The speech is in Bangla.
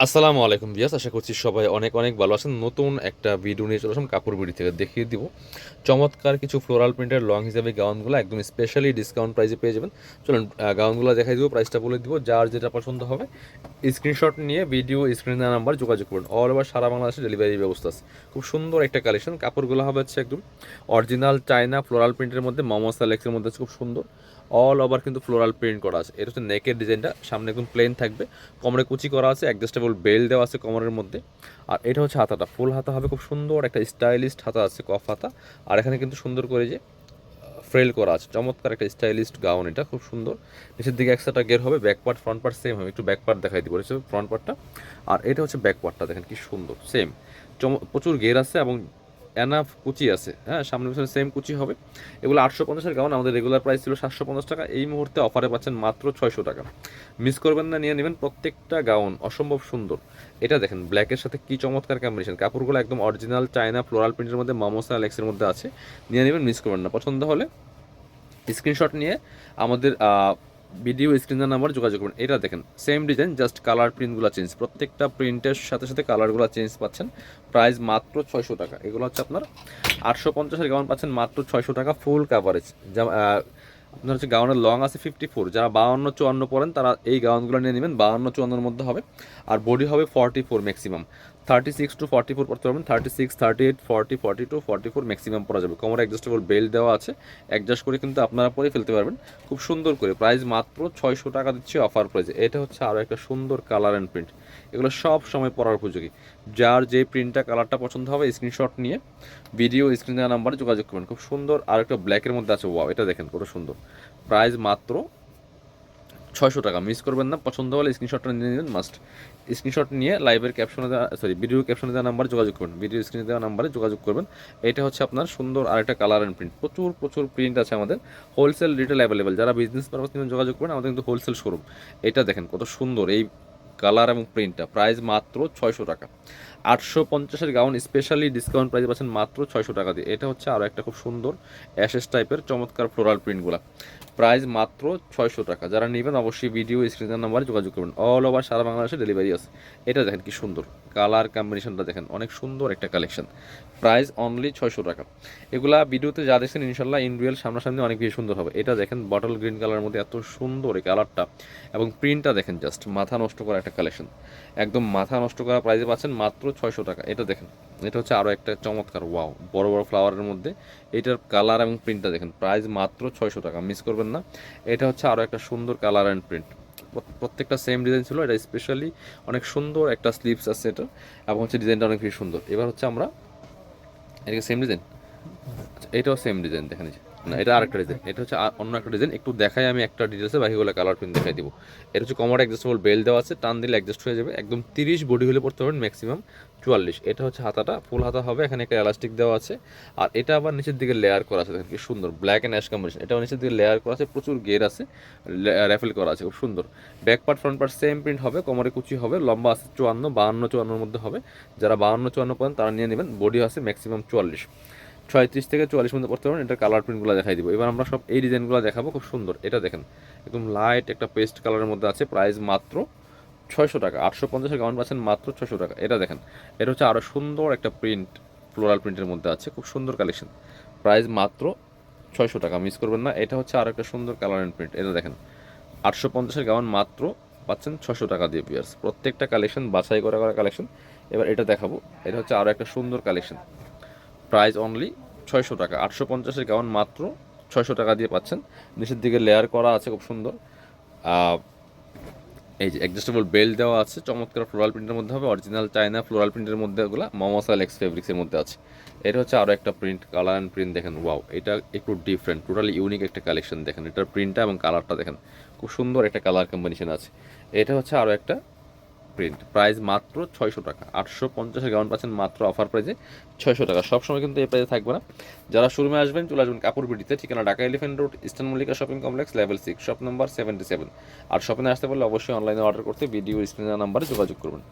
আসসালামু আলাইকুম ভিউয়ার্স, আশা করছি সবাই অনেক অনেক ভালো আছেন। নতুন একটা ভিডিও নিয়ে চলে আসলাম কাপড় বিডি থেকে। দেখিয়ে দিব চমৎকার কিছু ফ্লোরাল প্রিন্টের লং হিসাবে গাউনগুলো একদম স্পেশালি ডিসকাউন্ট প্রাইসে পেয়ে যাবেন। চলুন গাউনগুলো দেখাই দিব, প্রাইসটা বলে দিব। যার যেটা পছন্দ হবে স্ক্রিনশট নিয়ে ভিডিও স্ক্রিনে নাম্বার যোগাযোগ করুন। অল ওভার সারা বাংলাদেশে ডেলিভারি ব্যবস্থা আছে। খুব সুন্দর একটা কালেকশন। কাপড়গুলো হবে হচ্ছে একদম অরিজিনাল চায়না ফ্লোরাল প্রিন্টের মধ্যে, মোহাম্মদ সালেক্সের মধ্যে আছে। খুব সুন্দর অল ওভার কিন্তু ফ্লোরাল প্রিন্ট করা আছে। এটা হচ্ছে নেকের ডিজাইনটা, সামনে একদম প্লেন থাকবে, কোমরে কুচি করা আছে, অ্যাডজাস্টেবল বেল্ট দেওয়া আছে কোমরের মধ্যে। আর এটা হচ্ছে হাতাটা, ফুল হাতা হবে, খুব সুন্দর একটা স্টাইলিস্ট হাতা আছে, কফ হাতা। আর এখানে কিন্তু সুন্দর করে যে ফ্রেল করা আছে, চমৎকার একটা স্টাইলিস্ট গাউন। এটা খুব সুন্দর। নিচের দিকে একসাথে গের হবে, back part front part same হবে। একটু ব্যাক পার্ট দেখাই দিব, এটা ফ্রন্ট পার্টটা। আর এটা হচ্ছে ব্যাক পার্টটা, দেখেন কি সুন্দর সেম। প্রচুর গের আছে এবং এনাফ কুচি আছে। হ্যাঁ, সামনে পিছনে সেম কুচি হবে। এগুলো 850-এর গাউন, আমাদের রেগুলার প্রাইস ছিল 750 টাকা। এই মুহূর্তে অফারে পাচ্ছেন মাত্র 600 টাকা। মিস করবেন না, নিয়ে নেবেন। প্রত্যেকটা গাউন অসম্ভব সুন্দর। এটা দেখেন ব্ল্যাকের সাথে কি চমৎকার কম্বিনেশন। কাপড়গুলো একদম অরিজিনাল চায়না ফ্লোরাল প্রিন্টের মধ্যে, মামোসা অ্যালেক্সের মধ্যে আছে। নিয়ে নেবেন, মিস করবেন না। পছন্দ হলে স্ক্রিনশট নিয়ে আমাদের ভিডিও স্ক্রিনের নাম্বার যোগাযোগ করুন। এটা দেখেন সেম ডিজাইন, জাস্ট কালার প্রিন্টগুলো চেঞ্জ। প্রত্যেকটা প্রিন্টের সাথে সাথে কালারগুলো চেঞ্জ পাচ্ছেন। প্রাইস মাত্র 600 টাকা। এগুলো হচ্ছে আপনার 850-এর গাউন পাচ্ছেন মাত্র 600 টাকা, ফুল কাভারেজ। আপনার হচ্ছে গাউনের লং আছে 54। যারা 52-54 পরেন তারা এই গাউনগুলো নিয়ে নেবেন। 52-54-এর মধ্যে হবে। আর বডি হবে 44 ম্যাক্সিমাম। 36-44 পড়তে পারবেন। 36, 38, 40, 42, 44 ম্যাক্সিমাম পরা যাবে। কোমরে অ্যাডজাস্টেবল বেল্ট দেওয়া আছে, অ্যাডজাস্ট করে কিন্তু আপনারা পরে ফেলতে পারবেন খুব সুন্দর করে। প্রাইস মাত্র 600 টাকা দিচ্ছে অফার প্রাইসে। এটা হচ্ছে আরও একটা সুন্দর কালার অ্যান্ড প্রিন্ট। এগুলো সব সময় পরার উপযোগী। যার যে প্রিন্টটা কালারটা পছন্দ হবে স্ক্রিনশট নিয়ে ভিডিও স্ক্রিনের নাম্বারে যোগাযোগ করবেন। খুব সুন্দর। আর একটা ব্ল্যাকের মধ্যে আছে, ওয়াও, এটা দেখেন কত সুন্দর। প্রাইস মাত্র 600 টাকা। মিস করবেন না। পছন্দ হলে স্ক্রিনশটটা নিয়ে নেবেন মাস্ট। স্ক্রিনশট নিয়ে লাইভের ক্যাপশনে দেওয়া, ভিডিও ক্যাপশনে দেওয়া নাম্বার যোগাযোগ করবেন, ভিডিও স্ক্রিনে দেওয়া নাম্বারে যোগাযোগ করবেন। এটা হচ্ছে আপনার সুন্দর আরেকটা কালার অ্যান্ড প্রিন্ট। প্রচুর প্রচুর প্রিন্ট আছে আমাদের। Wholesale retail available. যারা বিজনেস পারপাস নিয়ে যোগাযোগ করেন, আমাদের কিন্তু হোলসেল শোরুম। এটা দেখেন কত সুন্দর এই কালার এবং প্রিন্টটা। প্রাইস মাত্র 600 টাকা। 850-এর গাউন স্পেশালি ডিসকাউন্ট প্রাইসে পাচ্ছেন মাত্র 600 টাকা দিয়ে। এটা হচ্ছে আরও একটা খুব সুন্দর অ্যাশেস টাইপের চমৎকার ফ্লোরাল প্রিন্টগুলো। প্রাইস মাত্র 600 টাকা। যারা নেবেন অবশ্যই ভিডিও স্ক্রিনের নাম্বারে যোগাযোগ করবেন। অল ওভার সারা বাংলাদেশে ডেলিভারি আছে। এটা দেখেন কি সুন্দর কালার কম্বিনেশনটা, দেখেন অনেক সুন্দর একটা কালেকশন। প্রাইস অনলি 600 টাকা। এগুলা ভিডিওতে যা দেখছেন ইনশাল্লাহ ইন রিয়েল সামনাসামনি অনেক বেশি সুন্দর হবে। এটা দেখেন বটল গ্রিন কালারের মধ্যে এত সুন্দর এই কালারটা এবং প্রিন্টটা দেখেন, জাস্ট মাথা নষ্ট করা একটা কালেকশন। একদম মাথা নষ্ট করা প্রাইসে পাচ্ছেন মাত্র 600 টাকা। এটা দেখেন, এটা হচ্ছে আরও একটা চমৎকার, ওয়াও, বড় বড় ফ্লাওয়ারের মধ্যে। এটার কালার এবং প্রিন্টটা দেখেন। প্রাইস মাত্র 600 টাকা। মিস করবেন না। এটা হচ্ছে আরও একটা সুন্দর কালার অ্যান্ড প্রিন্ট। প্রত্যেকটা সেম ডিজাইন ছিল। এটা স্পেশালি অনেক সুন্দর একটা স্লিভস আছে এটা, এবং হচ্ছে ডিজাইনটা অনেক বেশি সুন্দর। এবার হচ্ছে আমরা এটাকে সেম ডিজাইন, আচ্ছা এটাও সেম ডিজাইন দেখেন। এই যে না, এটা আরেকটা ডিজাইন, এটা হচ্ছে অন্য একটা ডিজাইন। একটু দেখাই আমি একটা ডিটেলসে, বাকিগুলো কালার প্রিন্ট দেখাই দিব। এটা হচ্ছে কমোড অ্যাডজাস্টেবল বেল্ট দেওয়া আছে, টান দিলে অ্যাডজাস্ট হয়ে যাবে। একদম 30 বডি হলে পড়তে পারবেন, ম্যাক্সিমাম 44। এটা হচ্ছে হাতাটা, ফুল হাতা হবে, এখানে একটা এলাস্টিক দেওয়া আছে। আর এটা আবার নিচের দিকে লেয়ার করা আছে, দেখেন কি সুন্দর ব্ল্যাক অ্যান্ড অ্যাশ কম্বিনেশন। এটাও নিচের দিকে লেয়ার করা আছে, প্রচুর গের আছে, র্যাফেল করা আছে, খুব সুন্দর। Back part front part same print হবে, কোমরে কুচি হবে, লম্বা আছে 54, 52-54-এর মধ্যে হবে। যারা 52-54 পর্যন্ত তারা নিয়ে নেবেন। বডি আছে ম্যাক্সিমাম 44, 36 থেকে 44 মধ্যে পড়তে পারেন। এটার কালার প্রিন্টগুলো দেখাই দিব। এবার আমরা সব এই ডিজাইনগুলো দেখাবো, খুব সুন্দর। এটা দেখেন একদম লাইট একটা পেস্ট কালারের মধ্যে আছে। প্রাইস মাত্র 600 টাকা। 850-এর গাউন পাচ্ছেন মাত্র 600 টাকা। এটা দেখেন, এটা হচ্ছে আরও সুন্দর একটা প্রিন্ট, ফ্লোরাল প্রিন্টের মধ্যে আছে, খুব সুন্দর কালেকশন। প্রাইস মাত্র 600 টাকা। মিস করবেন না। এটা হচ্ছে আরও একটা সুন্দর কালার অ্যান্ড প্রিন্ট। এটা দেখেন 850-এর গাউন মাত্র পাচ্ছেন 600 টাকা দিয়ে পিয়ার্স। প্রত্যেকটা কালেকশন বাছাই করা করা কালেকশন। এবার এটা দেখাবো, এটা হচ্ছে আরও একটা সুন্দর কালেকশন। প্রাইস অনলি 600 টাকা। 850-এর গাউন মাত্র 600 টাকা দিয়ে পাচ্ছেন। নিচের দিকে লেয়ার করা আছে, খুব সুন্দর। এই যে অ্যাডজাস্টেবল বেল্ট দেওয়া আছে, চমৎকার ফ্লোরাল প্রিন্টের মধ্যে হবে। অরিজিনাল চায়না ফ্লোরাল প্রিন্টের মধ্যে ওগুলো মমসা এক্স ফেব্রিক্সের মধ্যে আছে। এটা হচ্ছে আরও একটা প্রিন্ট, কালার অ্যান্ড প্রিন্ট দেখেন, ওয়াও, এটা একটু ডিফারেন্ট, টোটালি ইউনিক একটা কালেকশন। দেখেন এটার প্রিন্টটা এবং কালারটা দেখেন, খুব সুন্দর একটা কালার কম্বিনেশন আছে। এটা হচ্ছে আরও একটা প্রিন্ট। প্রাইস মাত্র 600 টাকা। 850-এর গাউন পাচ্ছেন মাত্র অফার প্রাইসে 600 টাকা। সবসময় কিন্তু এই প্রাইসে থাকবে না। যারা শোরুমে আসবেন চলে আসবেন কাপড় বিডিতে, ঠিকানা Dhaka elephant road, eastern Mallika shopping complex, level 6, shop number 77। আর শপিংয়ে আসতে পারলে অবশ্যই অনলাইনে অর্ডার করতে ভিডিও স্ক্রিনের নাম্বারে যোগাযোগ করবেন।